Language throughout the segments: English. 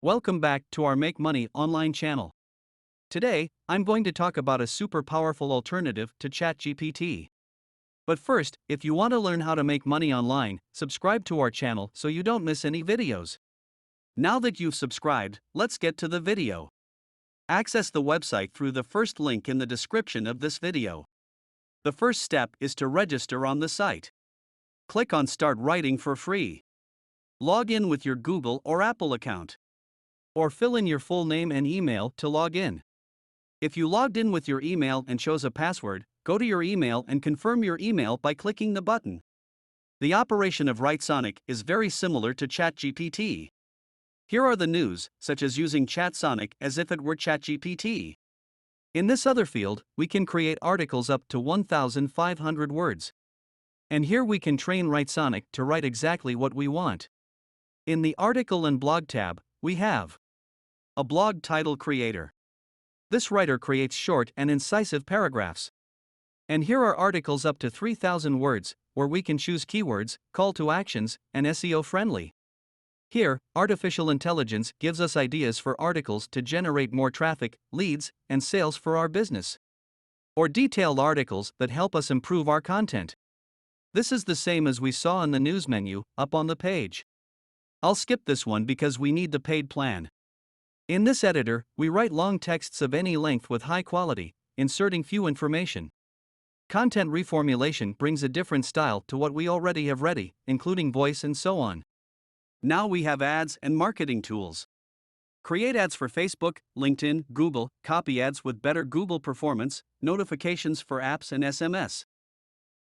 Welcome back to our Make Money online channel. Today, I'm going to talk about a super powerful alternative to ChatGPT. But first, if you want to learn how to make money online, subscribe to our channel so you don't miss any videos. Now that you've subscribed, let's get to the video. Access the website through the first link in the description of this video. The first step is to register on the site. Click on Start Writing for free. Log in with your Google or Apple account. Or fill in your full name and email to log in. If you logged in with your email and chose a password, go to your email and confirm your email by clicking the button. The operation of WriteSonic is very similar to ChatGPT. Here are the news, such as using ChatSonic as if it were ChatGPT. In this other field, we can create articles up to 1,500 words. And here we can train WriteSonic to write exactly what we want. In the Article and Blog tab, we have a blog title creator. This writer creates short and incisive paragraphs. And here are articles up to 3,000 words, where we can choose keywords, call to actions, and SEO friendly. Here, artificial intelligence gives us ideas for articles to generate more traffic, leads, and sales for our business. Or detailed articles that help us improve our content. This is the same as we saw in the news menu, up on the page. I'll skip this one because we need the paid plan. In this editor, we write long texts of any length with high quality, inserting few information. Content reformulation brings a different style to what we already have ready, including voice and so on. Now we have ads and marketing tools. Create ads for Facebook, LinkedIn, Google, copy ads with better Google performance, notifications for apps and SMS.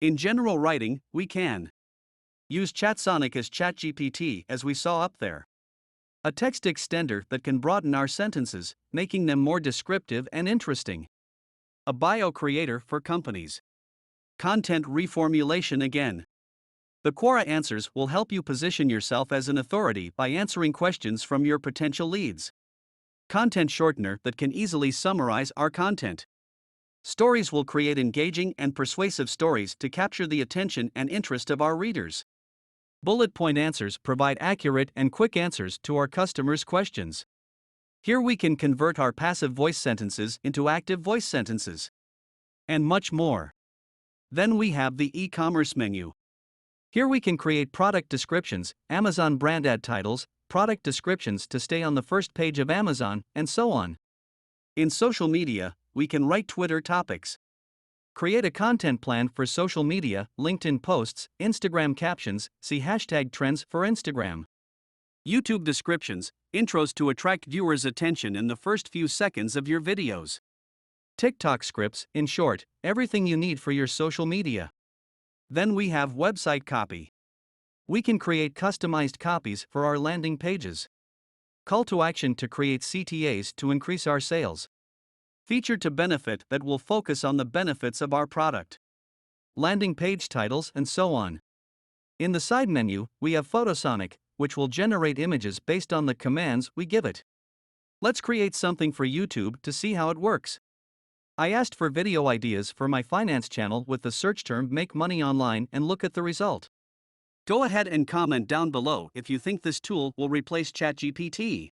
In general writing, we can use ChatSonic as ChatGPT as we saw up there. A text extender that can broaden our sentences, making them more descriptive and interesting. A bio creator for companies. Content reformulation again. The Quora answers will help you position yourself as an authority by answering questions from your potential leads. Content shortener that can easily summarize our content. Stories will create engaging and persuasive stories to capture the attention and interest of our readers. Bullet point answers provide accurate and quick answers to our customers' questions. Here we can convert our passive voice sentences into active voice sentences. And much more. Then we have the e-commerce menu. Here we can create product descriptions, Amazon brand ad titles, product descriptions to stay on the first page of Amazon, and so on. In social media, we can write Twitter topics. Create a content plan for social media, LinkedIn posts, Instagram captions, see hashtag trends for Instagram. YouTube descriptions, intros to attract viewers' attention in the first few seconds of your videos. TikTok scripts, in short, everything you need for your social media. Then we have website copy. We can create customized copies for our landing pages. Call to action to create CTAs to increase our sales. Feature to benefit that will focus on the benefits of our product. Landing page titles and so on. In the side menu, we have Photosonic, which will generate images based on the commands we give it. Let's create something for YouTube to see how it works. I asked for video ideas for my finance channel with the search term Make Money Online and look at the result. Go ahead and comment down below if you think this tool will replace ChatGPT.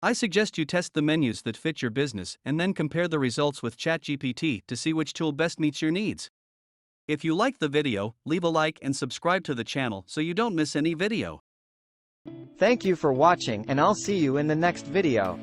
I suggest you test the menus that fit your business and then compare the results with ChatGPT to see which tool best meets your needs. If you liked the video, leave a like and subscribe to the channel so you don't miss any video. Thank you for watching, and I'll see you in the next video.